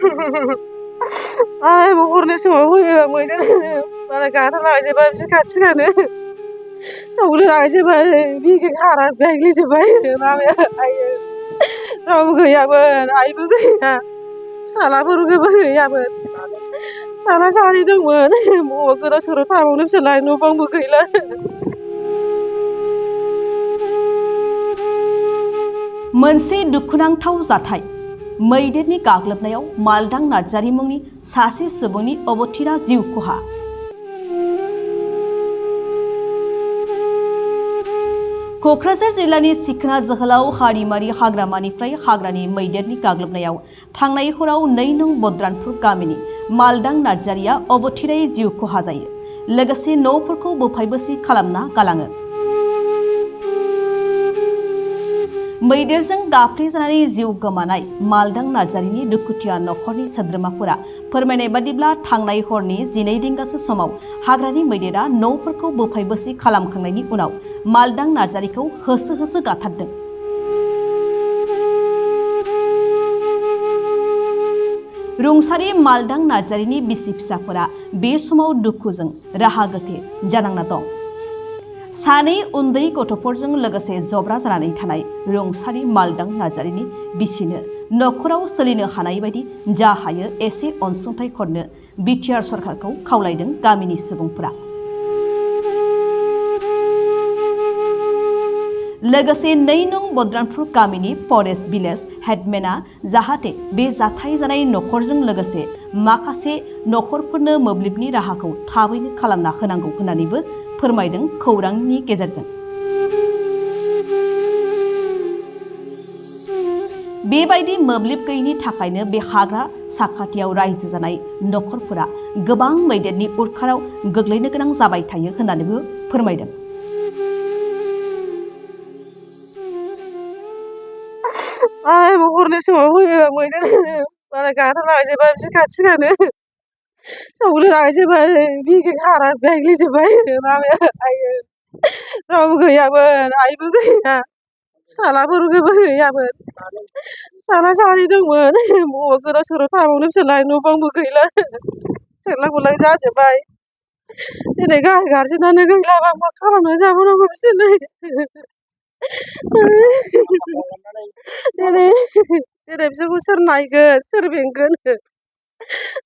Ai, hurnya semua मैदेर मालाय गाथारलाजोब्बाय बिखा-थिखानो सौग्रावलांजोब्बाय बिखा खाना बेग्लिजोब्बाय लामाया आइयो रावबो गैयामोन आइबो गैया फिसालाफोरबो गैयामोन फिसाला सानै दंमोन बबाव गोदाव-सोराव थाबावनो बिसोरलाय न' बांबो गैला। मोनसे दुखुनांथाव जाथाय मैदेरनि गाग्लोबनायाव मालदां नार्जारी मुंनि सासे सुबुंनि अबथिरा जिउ खहा। क'क्राझार जिल्लानि सिखोना जोहोलाव हारिमारि हाग्रामानिफ्राय हाग्रानि मैदेरनि गाग्लोबनायाव थांनाय हराव 2 नं बद्रानपुर गामिनि मालदां नार्जारीया अबथिरायै जिउ खहा जायो। लोगोसे न'फोरखौ बोफाय-बोसि खालामना गालाङो। मैदेरजों गाफ्लेजानानै जिउ गोमानाय मालदां नार्जारीनि दुखुथिया नखरनि सोद्रोमाफोरा फोरमायनाय बादिब्ला थांनाय हरनि 12 रिंगासो समाव हाग्रानि मैदेरा न'फोरखौ बोफाय-बोसि खालामखांनायनि उनाव मालदां नार्जारीखौ होसो गाथारदों। रुंसारि मालदां नार्जारीनि बिसि-फिसाफोरा बे समाव दुखुजों राहा गोथे जानांना दं। सानै उन्दै गथ'फोरजों लोगोसे जब्रा जानानै थानाय रुंसारि मालदां नार्जारीनि बिसिनो नखराव सोलिनो हानाय बायदि जा हायो एसे अनसुंथाइ हरनो बिटिआर सरकारखौ खावलायदों गामिनि सुबुंफोरा। लोगोसे 2 नं बद्रानपुर गामिनि फरेस्ट भिलेज हेडमेना जाहाथे बे जाथाय जानाय नखरजों लोगोसे माखासे नखरफोरनो मोब्लिबनि राहाखौ थाबैनो खालामना होनांगौ होननानैबो फोरमायदों खौरांनि गेजेरजों। बेबायदि मोब्लिब गैयिनि थाखायनो बे हाग्रा साखाथियाव रायजो जानाय नखरफोरा गोबां मैदेरनि उरखाराव गोग्लैनो गोनां जाबाय थायो होननानैबो फोरमायदों। Ai, hurnya semua मैदेर मालाय गाथारलाजोब्बाय बिखा-थिखानो सौग्रावलांजोब्बाय बिखा खाना बेग्लिजोब्बाय लामाया आइयो रावबो गैयामोन आइबो गैया फिसालाफोरबो गैयामोन फिसाला सानै दंमोन बबाव गोदाव-सोराव थाबावनो बिसोरलाय न' बांबो गैला सेरलां-गलां जाजोब्बाय दिनै गारजेनानो गैलाबा मा खालामना जाबावनांगौ बिसोरलाय दिनै बिसोरखौ सोर नायगोन सोर बेंगोन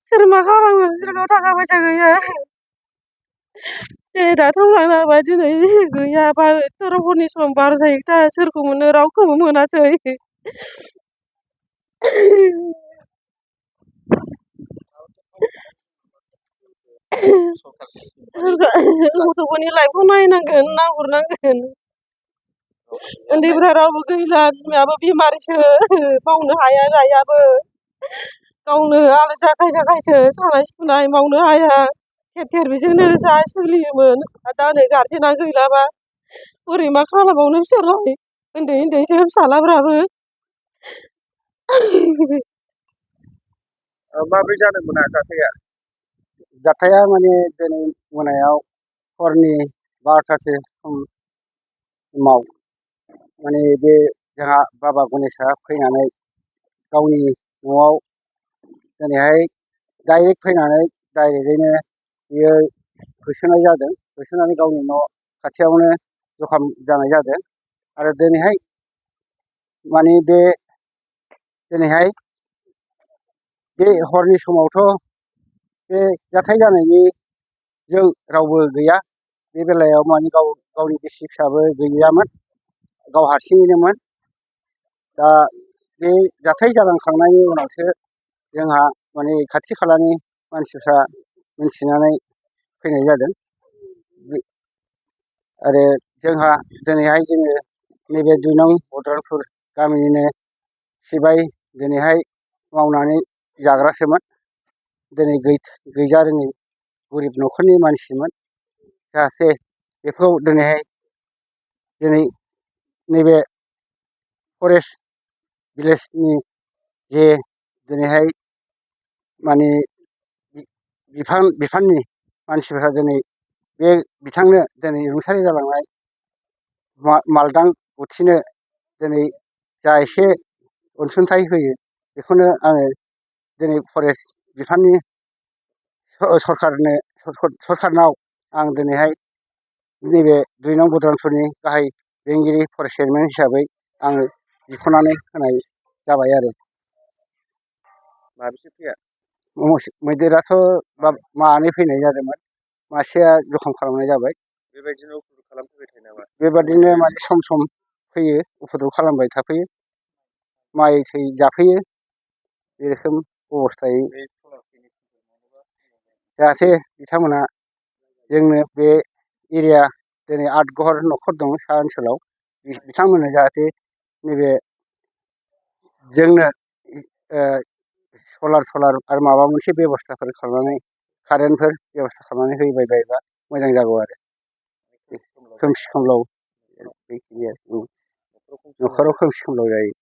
सोर मा खालामगोन बिसोरनाव थाखा फैसा गैया दा थांलांबाय दिनै गैयाबा हरनि सम 12 1टा सोरखौ मोनो रावखौबो मोनासै गथ'फोरनि लाइफखौ नायनांगोन नाहरनांगोन उन्दैफ्रा रावबो गैला बिमायाबो बेमारिसो मावनो हाया जायाबो गावनो आलो जाखायसो सानाय-सुनाय मावनो हाया थेर बेजोंनो जा सोलियोमोन दा नै गारजेना गैलाबा बोरै मा खालामबावनो बिसोरलाय उन्दैसो फिसालाफ्राबो माब्रै जादोंमोन जाथाया? जाथाया माने दिनै मोनायाव हरनि 12टासो समाव माने बे जोंहा बाबा गणेशआ फैनानै गावनि न'आव दिनैहाय डाइरेक्ट फैनानै डाइरेक्टैनो बियो होसोनाय जादों। होसोनानै गावनि न' खाथियावनो जखम जानाय जादों आरो दिनैहाय माने दिनैहाय बे हरनि समावथ' बे जाथाय जानायनि जों रावबो गैया बे बेलायाव माने गावनि बिसि-फिसाबो गैयामोन गाव हारसिङैनोमोन। दा बे जाथाय जालांखांनायनि उनावसो जोंहा माने खाथि-खालानि मानसिफ्रा मिन्थिनानै फैनाय जादों आरो जोंहा दिनैहाय जोङो नैबे 2 नं बद्रानपुर गामिनिनो सिबाय दिनैहाय मावनानै जाग्रासोमोन दिनै गैजारोङै गोरिब नखरनि मानसिमोन जाहाथे बेखौ दिनै नैबे फरेस्ट भिलेजनि जे दिनैहाय माने बिफाननि मानसिफ्रा दिनै बे बिथांनो दिनै रुंसारि जालांनाय मालदां बुथिनो दिनै जा एसे अनसुंथाइ होयो बेखौनो आङो दिनै फरेस्ट बिफाननि सरखारनाव आं दिनैहाय नैबे 2 नं बद्रानपुरनि गाहाय बेंगिरि फरेस्ट चेयारमेन हिसाबै आङो बिख'नानै होनाय जाबाय आरो। माबेसे फैया? मैदेराथ' मानै फैनाय जादोंमोन, मासेया जखम खालामनाय जाबाय। बेबायदिनो उपद्रब खालामफैबाय थायो नामा? बेबादिनो माने सम सम फैयो, उपद्रब खालामबाय थाफैयो, माइ जाफैयो, बे रोखोम अबस्थायै जाहाथे बिथांमोना जोंनो बे एरिया दिनै 8 घर न'खर दं सा ओनसोलाव, बिथांमोननो जाहाथे नैबे जोंनो सलार आरो माबा मोनसे बेब'स्थाफोर खालामनानै कारेन्टफोर बेब'स्था खालामनानै होबाय बायोबा मोजां जागौ आरो। खोमसि खोमलाव बेखिनि आरो न'खराव खोमसि खोमलाव जायो।